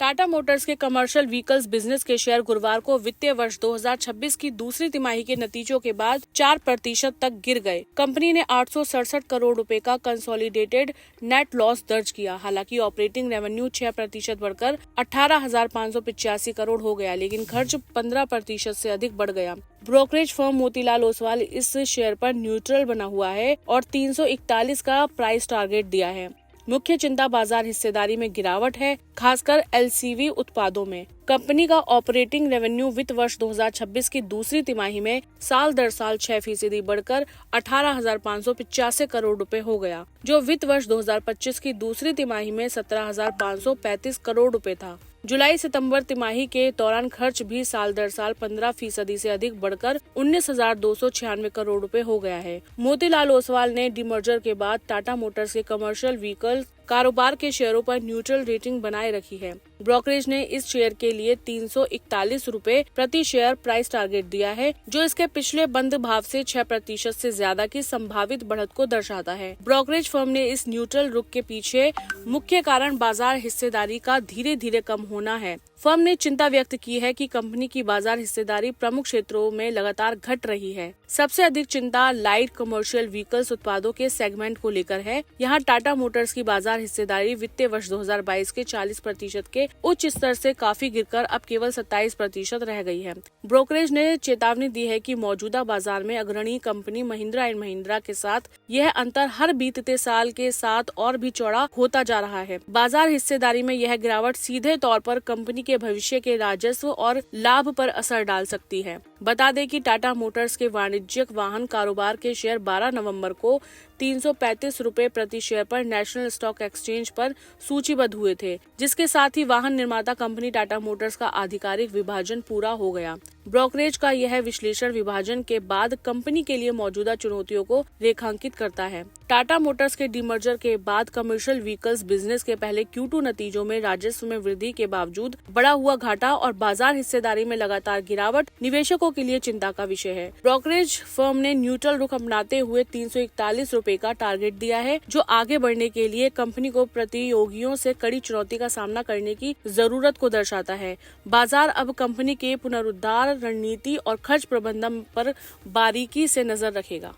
Tata Motors के commercial vehicles business के share गुरुवार को वित्तीय वर्ष 2026 की दूसरी तिमाही के नतीजों के बाद 4% तक गिर गए। कंपनी ने 867 करोड़ रुपए का कंसोलिडेटेड नेट लॉस दर्ज किया। हालांकि ऑपरेटिंग रेवेन्यू 6% बढ़कर 18,585 करोड़ हो गया, लेकिन खर्च 15% से अधिक बढ़ गया। ब्रोकरेज फर्म मोतीलाल ओसवाल इस शेयर पर न्यूट्रल बना हुआ है और 341 का प्राइस टारगेट दिया है। मुख्य चिंता बाजार हिस्सेदारी में गिरावट है, खासकर एलसीवी उत्पादों में। कंपनी का ऑपरेटिंग रेवेन्यू वित्त वर्ष 2026 की दूसरी तिमाही में साल दर साल 6% बढ़कर 18,585 करोड़ रुपए हो गया, जो वित्त वर्ष 2025 की दूसरी तिमाही में 17,535 करोड़ रुपए था। जुलाई सितंबर तिमाही के दौरान खर्च भी साल दर साल 15% से अधिक बढ़कर 19,296 करोड़ रुपए हो गया है। मोतीलाल ओसवाल ने डीमर्जर के बाद टाटा मोटर्स के कमर्शियल व्हीकल कारोबार के शेयरों पर न्यूट्रल रेटिंग बनाए रखी है। ब्रोकरेज ने इस शेयर के लिए 341 रुपए प्रति शेयर प्राइस टारगेट दिया है, जो इसके पिछले बंद भाव से 6% से ज्यादा की संभावित बढ़त को दर्शाता है। ब्रोकरेज फर्म ने इस न्यूट्रल रुख के पीछे मुख्य कारण बाजार हिस्सेदारी का धीरे धीरे कम होना है। फर्म ने चिंता व्यक्त की है कि कंपनी की बाजार हिस्सेदारी प्रमुख क्षेत्रों में लगातार घट रही है। सबसे अधिक चिंता लाइट कमर्शियल व्हीकल्स उत्पादों के सेगमेंट को लेकर है। यहाँ टाटा मोटर्स की बाजार हिस्सेदारी वित्तीय वर्ष 2022 के 40% के उच्च स्तर से काफी गिरकर अब केवल 27% रह गई है। ब्रोकरेज ने चेतावनी दी है कि मौजूदा बाजार में अग्रणी कंपनी महिंद्रा एंड महिंद्रा के साथ यह अंतर हर बीतते साल के साथ और भी चौड़ा होता जा रहा है। बाजार हिस्सेदारी में यह गिरावट सीधे तौर पर कंपनी के भविष्य के राजस्व और लाभ पर असर डाल सकती है। बता दें कि टाटा मोटर्स के वाणिज्यिक वाहन कारोबार के शेयर 12 नवंबर को 335 रुपए प्रति शेयर पर नेशनल स्टॉक एक्सचेंज पर सूचीबद्ध हुए थे, जिसके साथ ही वाहन निर्माता कंपनी टाटा मोटर्स का आधिकारिक विभाजन पूरा हो गया। ब्रोकरेज का यह विश्लेषण विभाजन के बाद कंपनी के लिए मौजूदा चुनौतियों को रेखांकित करता है। टाटा मोटर्स के डीमर्जर के बाद कमर्शियल व्हीकल्स बिजनेस के पहले Q2 नतीजों में राजस्व में वृद्धि के बावजूद बढ़ा हुआ घाटा और बाजार हिस्सेदारी में लगातार गिरावट निवेशकों के लिए चिंता का विषय है। ब्रोकरेज फर्म ने न्यूट्रल रुख अपनाते हुए 341 रुपए का टारगेट दिया है, जो आगे बढ़ने के लिए कंपनी को प्रतियोगियों से कड़ी चुनौती का सामना करने की जरूरत को दर्शाता है। बाजार अब कंपनी के पुनरुद्धार रणनीति और खर्च प्रबंधन पर बारीकी से नजर रखेगा।